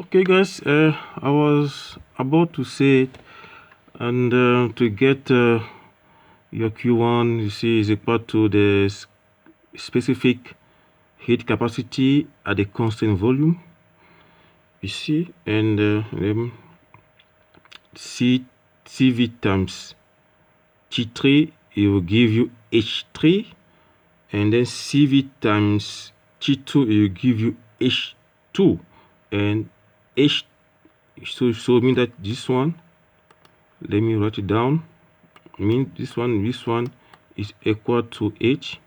Okay, guys, I was about to say, and to get your Q1, you see, is equal to the specific heat capacity at a constant volume, you see, and CV times T3, it will give you H3, and then CV times T2, it will give you H2, and H. So mean that this one, let me write it down. Mean this one is equal to H3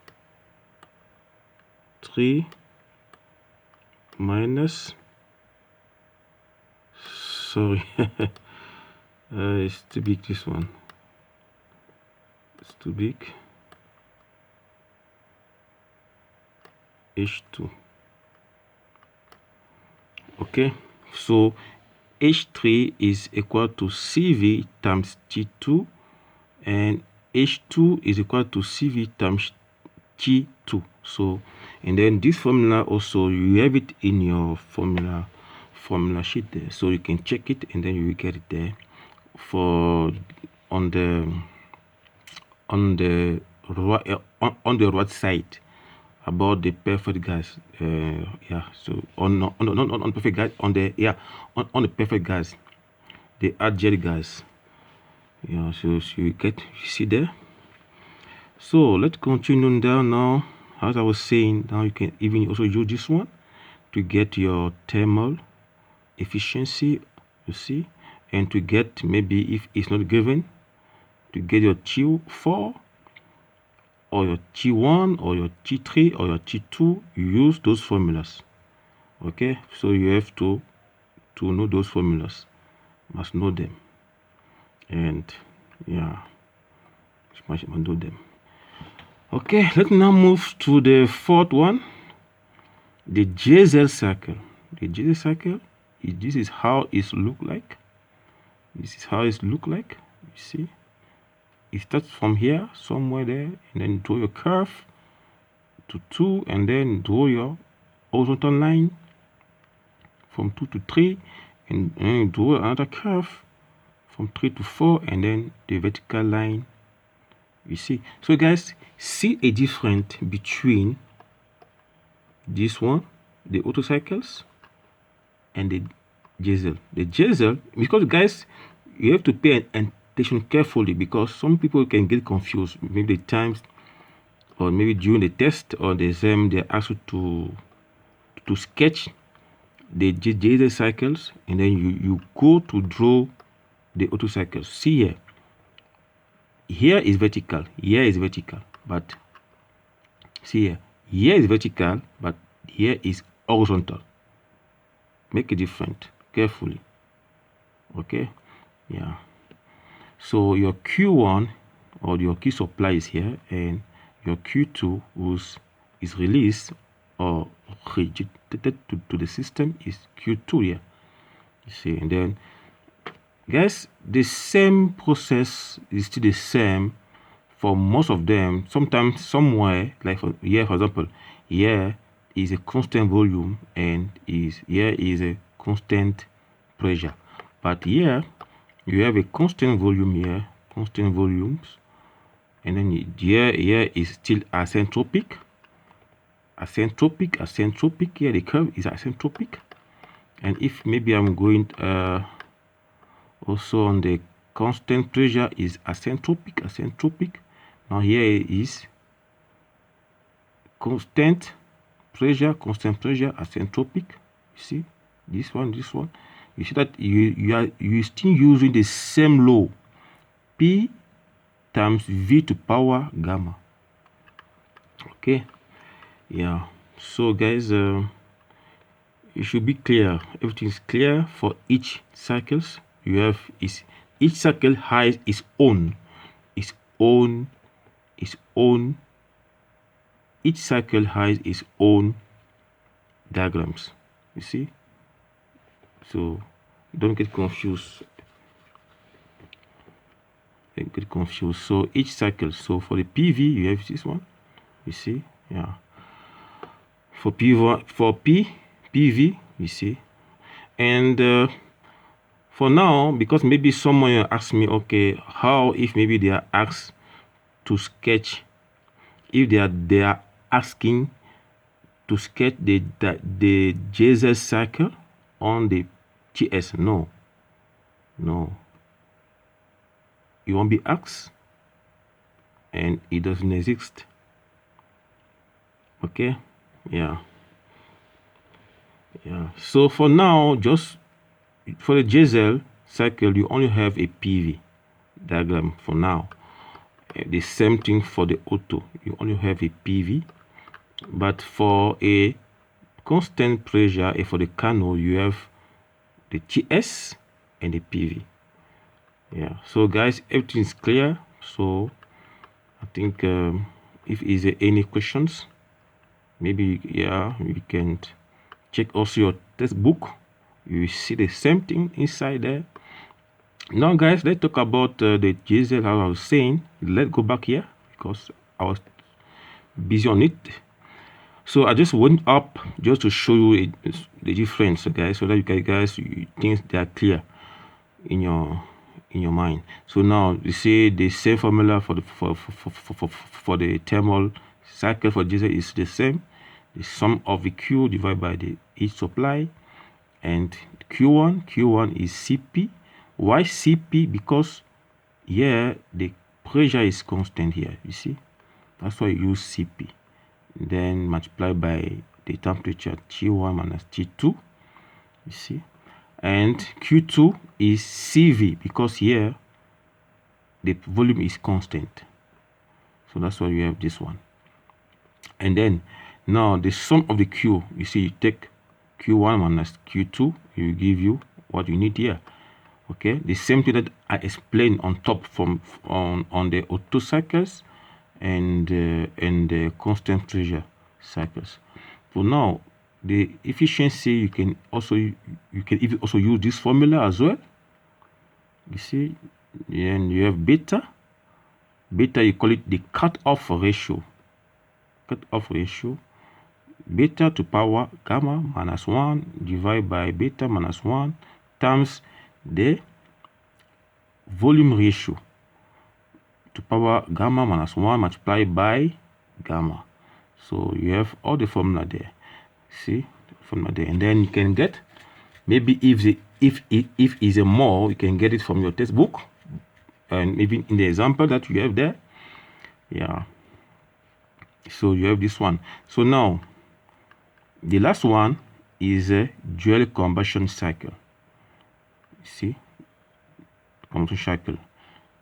minus, sorry, it's too big, this one, it's too big, H2. Okay, so H3 is equal to CV times T2, and H2 is equal to CV times T2. So, and then this formula also, you have it in your formula sheet there, so you can check it and then you will get it there for on the right side about the perfect gas. Yeah, so on perfect gas, on the perfect gas, the adjective gas. Yeah, so you see there. So let's continue down now. As I was saying, now you can even also use this one to get your thermal efficiency, you see, and to get, maybe if it's not given, to get your T4 or your T1 or your T3 or your T2, you use those formulas. Okay, so you have to know those formulas, must know them, and yeah, must know them. Okay, let's now move to the fourth one, the JZ cycle. The JZ cycle, this is how it look like. This is how it look like. You see, it starts from here somewhere there, and then draw your curve to 2, and then draw your horizontal line from 2 to 3, and then draw another curve from 3 to 4, and then the vertical line. You see, so guys, see a difference between this one, the Otto cycles, and the diesel. The diesel, because guys, you have to pay attention carefully, because some people can get confused. Maybe the times, or maybe during the test or the exam, they ask you to sketch the diesel cycles, and then you go to draw the Otto cycles. See here. Here is vertical, here is vertical, but see here is vertical, but here is horizontal. Make a difference carefully. Okay, yeah. So your Q1 or your key supply is here, and your Q2 is released or rejected to the system is Q2 here. You see, and then guys, the same process is still the same for most of them. Sometimes somewhere, like here, for example, here is a constant volume, and here is a constant pressure. But here you have a constant volume here, constant volumes, and then here is still asymptotic. Here the curve is asymptotic. And if maybe I'm going also on the constant pressure is asymptotic. Now here is constant pressure, asymptotic. You see this one. You see that you still using the same law, P times V to power gamma. Okay, yeah. So guys, it should be clear. Everything is clear for each cycles. You have each cycle has its own. Each cycle has its own diagrams. You see, so don't get confused. So each cycle. So for the PV, you have this one. You see, yeah. For PV, you see, And for now, because maybe someone asks me, okay, how if maybe they are asked to sketch, if they are asking to sketch the JZ cycle on the TS. No, it won't be asked, and it doesn't exist. Okay, yeah. So for now, just for the JZL cycle, you only have a PV diagram for now. The same thing for the auto, you only have a PV, but for a constant pressure and for the Carnot, you have the TS and the PV. Yeah, so guys, everything is clear. So I think if is there any questions, maybe you can check also your textbook. You see the same thing inside there. Now guys, let's talk about the JZL. As I was saying, let's go back here because I was busy on it. So I just went up just to show you the difference, guys, so that you guys things that are clear in your mind. So now you see the same formula for the thermal cycle for JZL is the same. The sum of the Q divided by the heat supply, and Q1 is CP. Why CP? Because here the pressure is constant here, you see, that's why you use CP, then multiply by the temperature T1 minus T2, you see, and Q2 is CV because here the volume is constant, so that's why you have this one. And then now the sum of the Q, you see, you take Q1 minus Q2, it will give you what you need here. Okay, the same thing that I explained on top on the auto cycles and the constant pressure cycles. For now, the efficiency, you can even also use this formula as well. You see, and you have beta, you call it the cutoff ratio. Beta to power gamma minus 1 divided by beta minus 1 times the volume ratio to power gamma minus 1 multiplied by gamma. So you have all the formula there. See the formula there, and then you can get, maybe if is a more, you can get it from your textbook, and even in the example that you have there. Yeah, so you have this one. So now the last one is a dual combustion cycle. You see, combustion cycle.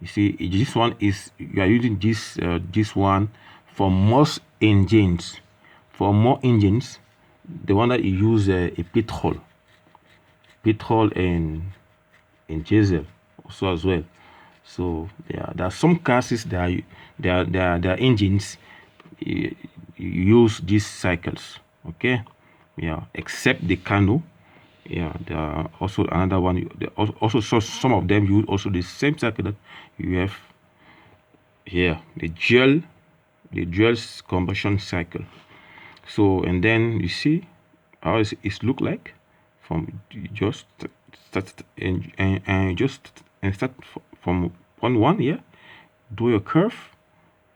You see, this one is, you are using this one for most engines. For more engines, the one that you use a petrol and diesel also as well. So there are some cars that their engines use these cycles. Okay, yeah, except the Carnot. Yeah, there are also another one. Also, some of them use also the same cycle that you have here, the dual combustion cycle. So, and then you see how it look like from just start and start from point 1 here. Draw your curve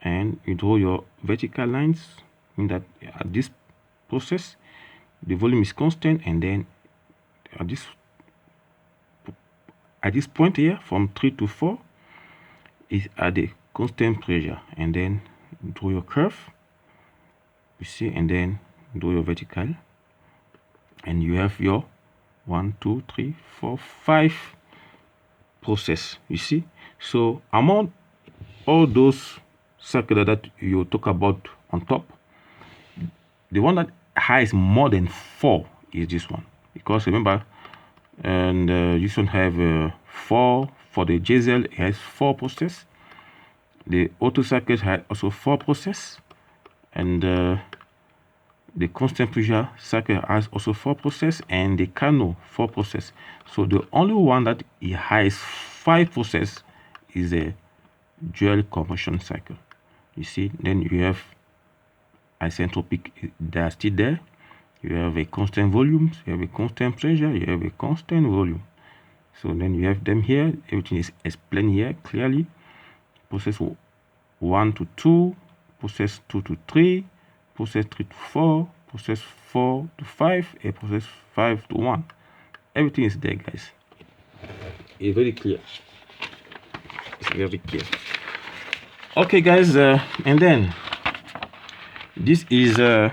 and you draw your vertical lines, in that at this process the volume is constant, and then at this point here from 3 to 4 is at the constant pressure, and then draw your curve, you see, and then draw your vertical, and you have your 1 2 3 4 5 process, you see. So among all those circular that you talk about on top, the one that has more than 4 is this one, because remember, and this one have 4 for the JZL. It has 4 process. The auto cycles had also 4 process, and the constant pressure cycle has also 4 process, and the Carnot 4 process. So the only one that it has 5 process is a dual combustion cycle, you see. Then you have isentropic, they are still there, You have a constant volume, you have a constant pressure, you have a constant volume. So then you have them here. Everything is explained here clearly. Process 1 to 2, process 2 to 3, process 3 to 4, process 4 to 5, and process 5 to 1. Everything is there, guys. It's very clear. It's very clear. Okay, guys, and then this is a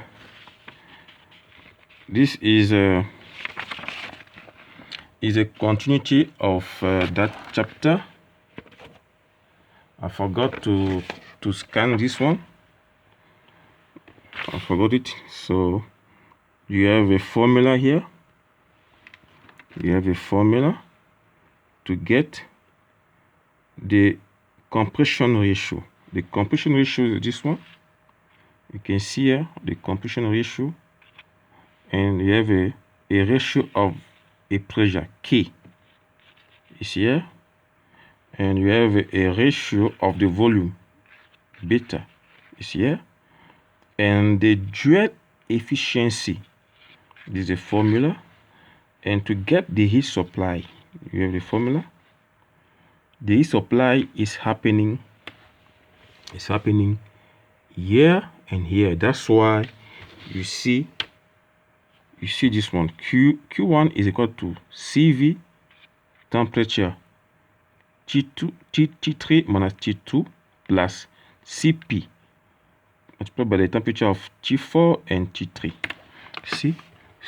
continuity of that chapter. I forgot to scan this one. I forgot it. So you have a formula here. You have a formula to get the compression ratio. The compression ratio is this one. You can see here the compression ratio, and you have a ratio of a pressure K is here, and you have a ratio of the volume beta is here, and the dual efficiency, this is the formula. And to get the heat supply, you have the formula. The heat supply is happening here and here. That's why you see this one. Q1 is equal to CV, temperature T3 minus T2 plus CP multiplied by the temperature of T4 and T3. See,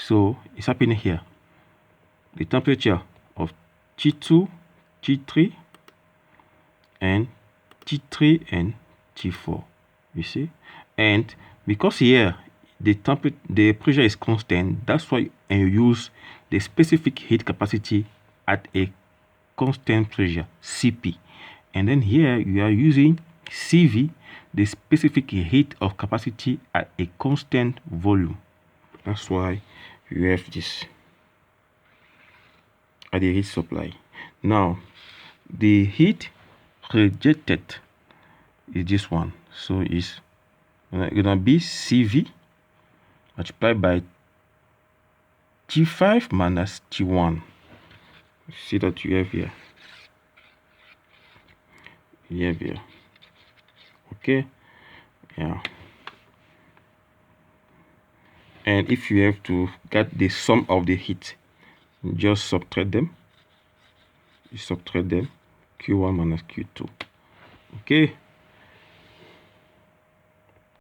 so it's happening here. The temperature of T2, T3, and T3 and T4. You see, and because here the pressure is constant, that's why you use the specific heat capacity at a constant pressure CP, and then here you are using CV, the specific heat of capacity at a constant volume. That's why you have this at the heat supply. Now the heat rejected is this one, so it's gonna be CV multiplied by T5 minus T1. See that you have here. Okay, yeah. And if you have to get the sum of the heat, just subtract them. You subtract them, Q1 minus Q2. Okay.